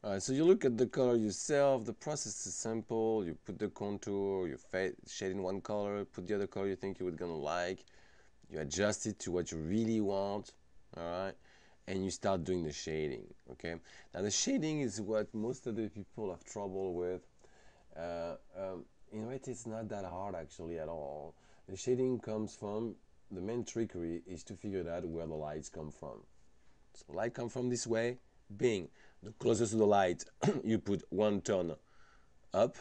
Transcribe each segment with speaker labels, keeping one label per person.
Speaker 1: So you look at the color yourself. The process is simple. You put the contour, you shade in one color, put the other color you think you would gonna like. You adjust it to what you really want, all right, and you start doing the shading. Okay. Now the shading is what most of the people have trouble with. Uh, in reality, it's not that hard actually at all. The shading comes from the main trickery is to figure out where the lights come from. So light come from this way, bing. The closest to the light, you put one tone up,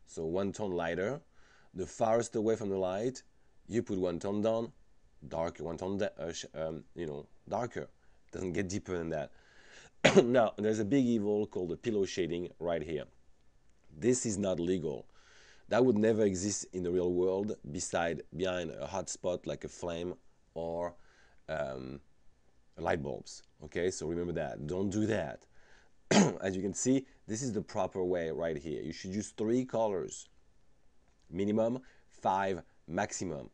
Speaker 1: so one tone lighter. The farthest away from the light, you put one tone down, darker, one tone, darker. It doesn't get deeper than that. Now, there's a big evil called the pillow shading right here. This is not legal. That would never exist in the real world behind a hot spot like a flame or um, light bulbs. Okay, so remember that. Don't do that. As you can see, this is the proper way right here. You should use 3 colors, minimum, 5 maximum.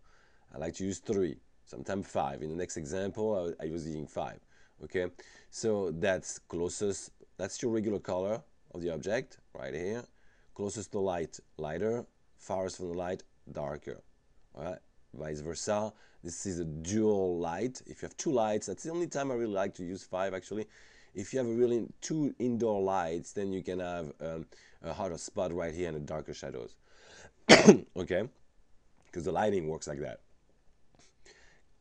Speaker 1: I like to use 3, sometimes 5. In the next example, I was using 5. Okay, so that's closest, that's your regular color of the object right here. Closest to light, lighter. Farthest from the light, darker. All right, vice versa. This is a dual light. If you have 2 lights, that's the only time I really like to use 5 actually. If you have a really 2 indoor lights, then you can have a hotter spot right here and a darker shadows. Okay, because the lighting works like that.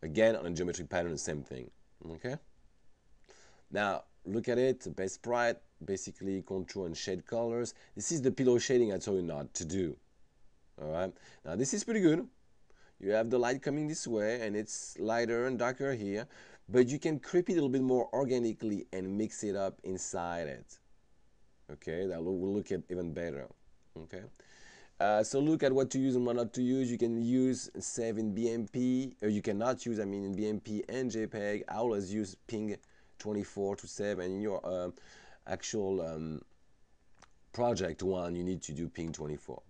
Speaker 1: Again, on a geometric pattern, the same thing. Okay. Now look at it. Base sprite, basically contour and shade colors. This is the pillow shading I told you not to do. All right. Now this is pretty good. You have the light coming this way, and it's lighter and darker here, but you can creep it a little bit more organically and mix it up inside it. Okay, that will look even better. Okay. So look at what to use and what not to use. You can use save in BMP, or you cannot use, I mean, in BMP and JPEG. I always use ping 24 to save, and in your actual project one, you need to do ping 24.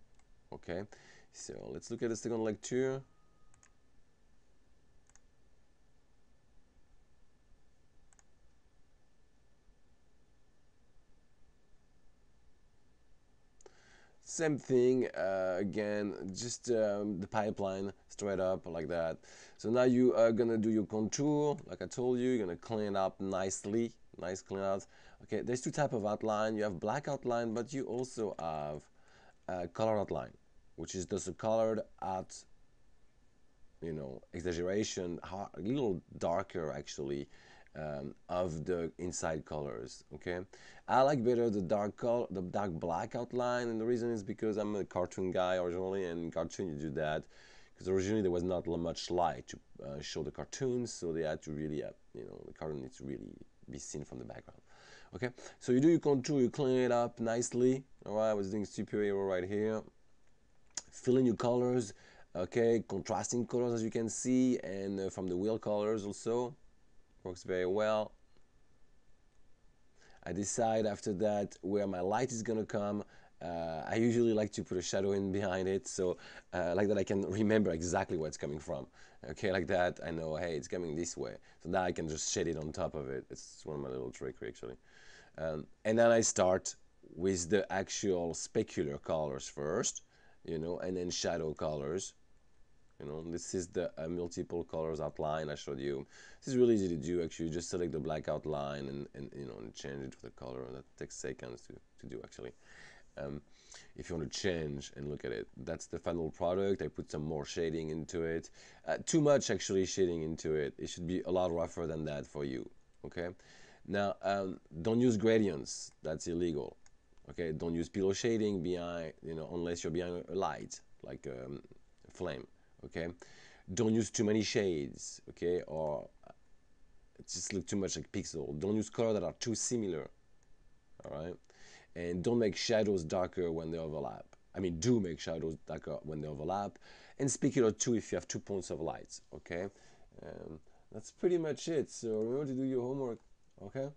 Speaker 1: Okay, so let's look at the second lecture. Same thing, again, just the pipeline straight up like that. So now you are gonna do your contour, like I told you, you're gonna clean up nicely, nice clean out. Okay, there's 2 types of outline. You have black outline, but you also have color outline, which is just a colored out, exaggeration, a little darker actually, of the inside colors. Okay, I like better the dark black outline, and the reason is because I'm a cartoon guy originally, and in cartoon you do that because originally there was not much light to show the cartoons, so they had to really, the cartoon needs to really be seen from the background. Okay, so you do your contour, you clean it up nicely. All right, I was doing superhero right here, fill in your colors. Okay, contrasting colors as you can see, and from the wheel colors also works very well. I decide after that where my light is gonna come. I usually like to put a shadow in behind it, so like that I can remember exactly where it's coming from. Okay, like that I know, hey, it's coming this way. So now I can just shade it on top of it. It's one of my little tricks actually. And then I start with the actual specular colors first, and then shadow colors. This is the multiple colors outline I showed you. This is really easy to do actually. Just select the black outline and change it to the color. That takes seconds to do actually. Um, if you want to change and look at it, that's the final product. I put some more shading into it. Too much actually shading into it. It should be a lot rougher than that for you. Okay. Now, don't use gradients. That's illegal. Okay. Don't use pillow shading behind, unless you're behind a light like a flame. Okay, don't use too many shades. Okay, or it just look too much like pixel. Don't use colors that are too similar. All right, and don't make shadows darker when they overlap. I mean, do make shadows darker when they overlap, and specular too if you have 2 points of light. Okay, that's pretty much it. So remember to do your homework. Okay.